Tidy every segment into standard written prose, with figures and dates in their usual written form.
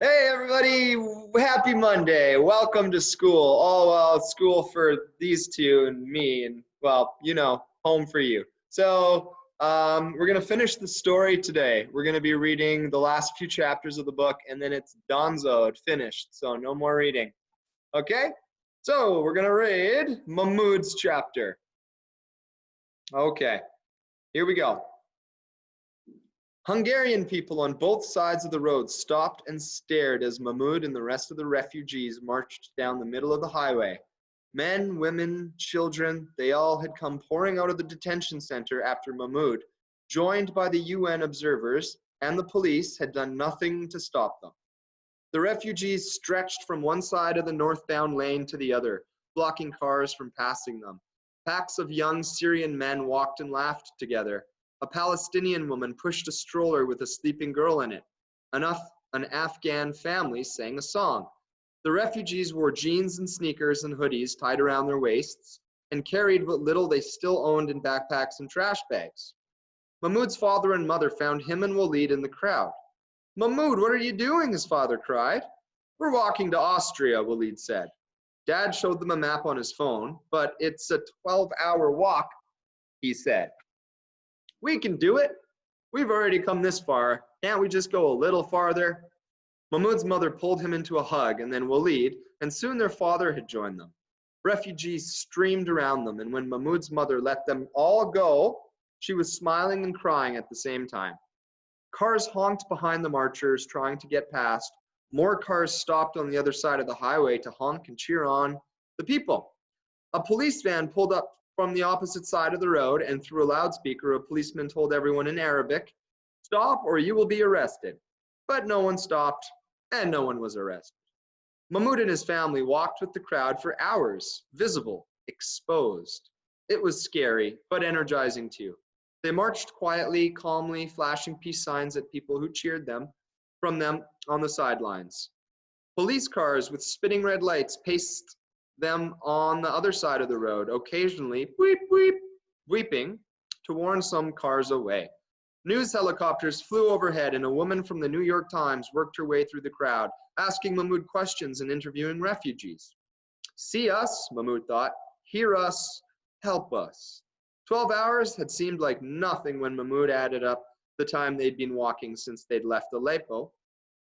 Hey everybody, happy Monday. Welcome to school. Oh, well, it's school for these two and me and, well, home for you. So we're going to finish the story today. We're going to be reading the last few chapters of the book, and then it's donezoed, finished. So no more reading. Okay? So we're going to read Mahmud's chapter. Okay, here we go. Hungarian people on both sides of the road stopped and stared as Mahmud and the rest of the refugees marched down the middle of the highway. Men, women, children, they all had come pouring out of the detention center after Mahmud, joined by the UN observers and the police, had done nothing to stop them. The refugees stretched from one side of the northbound lane to the other, blocking cars from passing them. Packs of young Syrian men walked and laughed together. A Palestinian woman pushed a stroller with a sleeping girl in it. An Afghan family sang a song. The refugees wore jeans and sneakers and hoodies tied around their waists and carried what little they still owned in backpacks and trash bags. Mahmud's father and mother found him and Walid in the crowd. "Mahmud, what are you doing?" his father cried. "We're walking to Austria," Walid said. Dad showed them a map on his phone, but it's a 12-hour walk, he said. "We can do it. We've already come this far. Can't we just go a little farther?" Mahmud's mother pulled him into a hug, and then Walid, and soon their father had joined them. Refugees streamed around them, and when Mahmud's mother let them all go, she was smiling and crying at the same time. Cars honked behind the marchers, trying to get past. More cars stopped on the other side of the highway to honk and cheer on the people. A police van pulled up from the opposite side of the road, and through a loudspeaker, a policeman told everyone in Arabic, "Stop or you will be arrested." But no one stopped, and no one was arrested. Mahmud and his family walked with the crowd for hours, visible, exposed. It was scary, but energizing too. They marched quietly, calmly, flashing peace signs at people who cheered from them on the sidelines. Police cars with spinning red lights paced them on the other side of the road, occasionally "weep, weep," weeping to warn some cars away. News helicopters flew overhead, and a woman from the New York Times worked her way through the crowd, asking Mahmud questions and interviewing refugees. See us, Mahmud thought. Hear us, help us. 12 hours had seemed like nothing when Mahmud added up the time they'd been walking since they'd left Aleppo,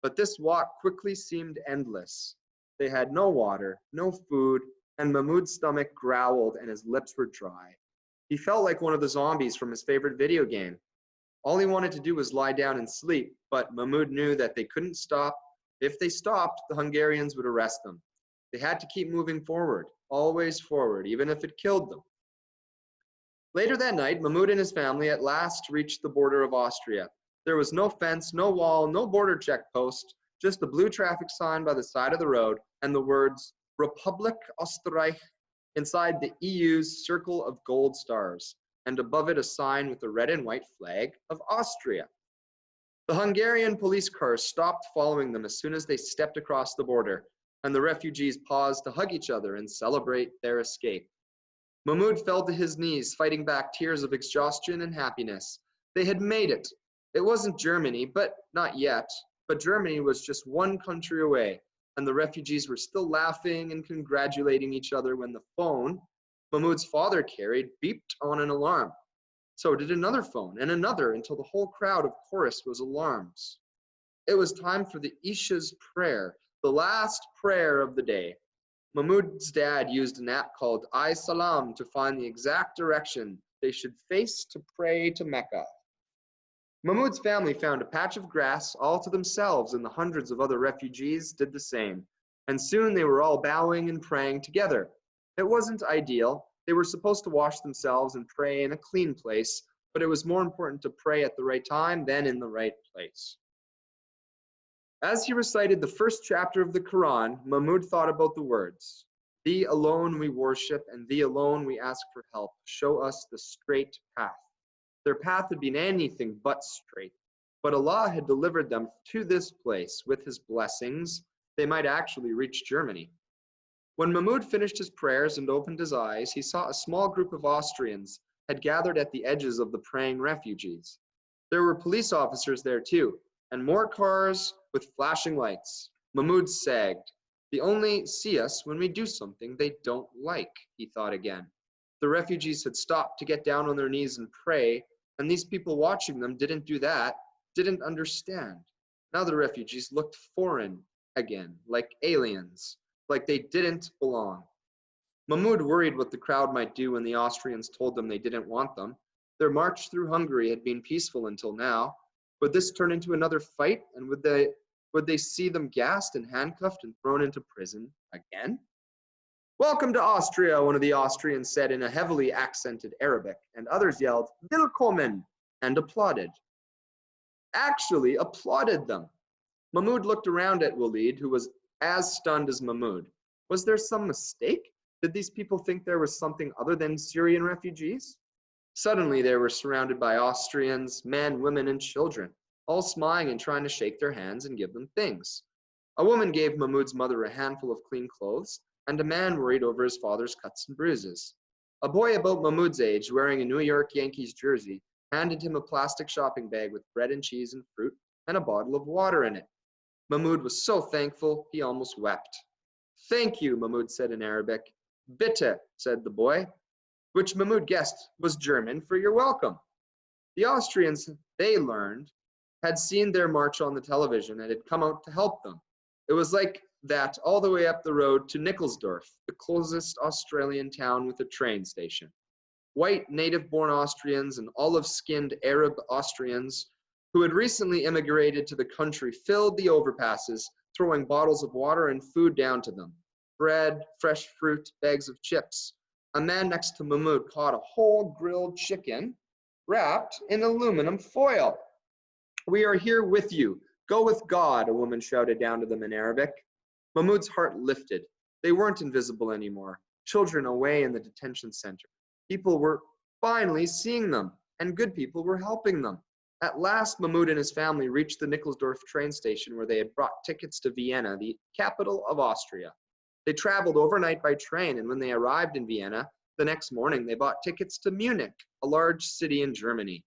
but this walk quickly seemed endless. They had no water, no food, and Mahmud's stomach growled and his lips were dry. He felt like one of the zombies from his favorite video game. All he wanted to do was lie down and sleep, but Mahmud knew that they couldn't stop. If they stopped, the Hungarians would arrest them. They had to keep moving forward, always forward, even if it killed them. Later that night, Mahmud and his family at last reached the border of Austria. There was no fence, no wall, no border checkpost, just a blue traffic sign by the side of the road and the words Republik Österreich inside the EU's circle of gold stars, and above it a sign with the red and white flag of Austria. The Hungarian police cars stopped following them as soon as they stepped across the border, and the refugees paused to hug each other and celebrate their escape. Mahmud fell to his knees, fighting back tears of exhaustion and happiness. They had made it. It wasn't Germany, but not yet. But Germany was just one country away, and the refugees were still laughing and congratulating each other when the phone Mahmud's father carried beeped on an alarm. So did another phone, and another, until the whole crowd of chorus was alarms. It was time for the Isha's prayer, the last prayer of the day. Mahmud's dad used an app called iSalam to find the exact direction they should face to pray to Mecca. Mahmud's family found a patch of grass all to themselves, and the hundreds of other refugees did the same. And soon they were all bowing and praying together. It wasn't ideal. They were supposed to wash themselves and pray in a clean place, but it was more important to pray at the right time than in the right place. As he recited the first chapter of the Quran, Mahmud thought about the words, "Thee alone we worship, and thee alone we ask for help. Show us the straight path." Their path had been anything but straight, but Allah had delivered them to this place. With his blessings, they might actually reach Germany. When Mahmud finished his prayers and opened his eyes, he saw a small group of Austrians had gathered at the edges of the praying refugees. There were police officers there too, and more cars with flashing lights. Mahmoud sagged. They only see us when we do something they don't like, he thought again. The refugees had stopped to get down on their knees and pray, and these people watching them didn't do that, didn't understand. Now the refugees looked foreign again, like aliens, like they didn't belong. Mahmoud worried what the crowd might do when the Austrians told them they didn't want them. Their march through Hungary had been peaceful until now. Would this turn into another fight, and would they see them gassed and handcuffed and thrown into prison again? Welcome to Austria, one of the Austrians said in a heavily accented Arabic, and others yelled, Willkommen, and applauded. Actually applauded them. Mahmoud looked around at Walid, who was as stunned as Mahmoud. Was there some mistake? Did these people think there was something other than Syrian refugees? Suddenly they were surrounded by Austrians, men, women, and children, all smiling and trying to shake their hands and give them things. A woman gave Mahmoud's mother a handful of clean clothes, and a man worried over his father's cuts and bruises. A boy about Mahmoud's age, wearing a New York Yankees jersey, handed him a plastic shopping bag with bread and cheese and fruit and a bottle of water in it. Mahmoud was so thankful he almost wept. Thank you, Mahmoud said in Arabic. Bitte, said the boy, which Mahmoud guessed was German for you're welcome. The Austrians, they learned, had seen their march on the television and had come out to help them. It was like that all the way up the road to Nickelsdorf, the closest Australian town with a train station. White native-born Austrians and olive-skinned Arab Austrians who had recently immigrated to the country filled the overpasses, throwing bottles of water and food down to them. Bread, fresh fruit, bags of chips. A man next to Mahmoud caught a whole grilled chicken wrapped in aluminum foil. We are here with you. Go with God, a woman shouted down to them in Arabic. Mahmoud's heart lifted. They weren't invisible anymore. Children away in the detention center. People were finally seeing them, and good people were helping them. At last, Mahmoud and his family reached the Nickelsdorf train station where they had brought tickets to Vienna, the capital of Austria. They traveled overnight by train, and when they arrived in Vienna, the next morning they bought tickets to Munich, a large city in Germany.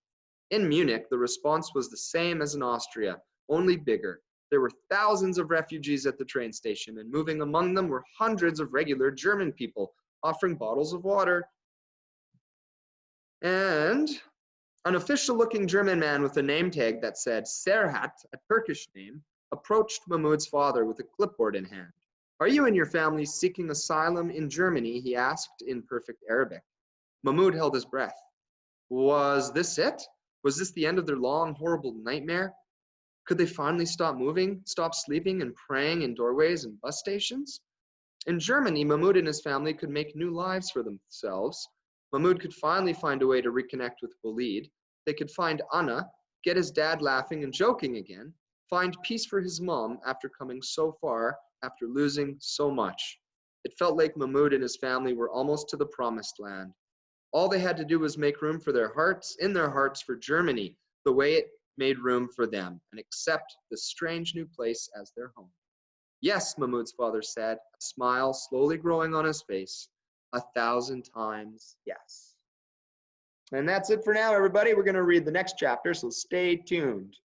In Munich, the response was the same as in Austria, only bigger. There were thousands of refugees at the train station, and moving among them were hundreds of regular German people offering bottles of water. And an official-looking German man with a name tag that said Serhat, a Turkish name, approached Mahmoud's father with a clipboard in hand. Are you and your family seeking asylum in Germany? He asked in perfect Arabic. Mahmoud held his breath. Was this it? Was this the end of their long, horrible nightmare? Could they finally stop moving, stop sleeping and praying in doorways and bus stations? In Germany, Mahmoud and his family could make new lives for themselves. Mahmoud could finally find a way to reconnect with Walid. They could find Anna, get his dad laughing and joking again, find peace for his mom after coming so far, after losing so much. It felt like Mahmoud and his family were almost to the promised land. All they had to do was make room for their hearts, in their hearts for Germany, the way it made room for them, and accept this strange new place as their home. Yes, Mahmoud's father said, a smile slowly growing on his face, 1,000 times yes. And that's it for now, everybody. We're going to read the next chapter, so stay tuned.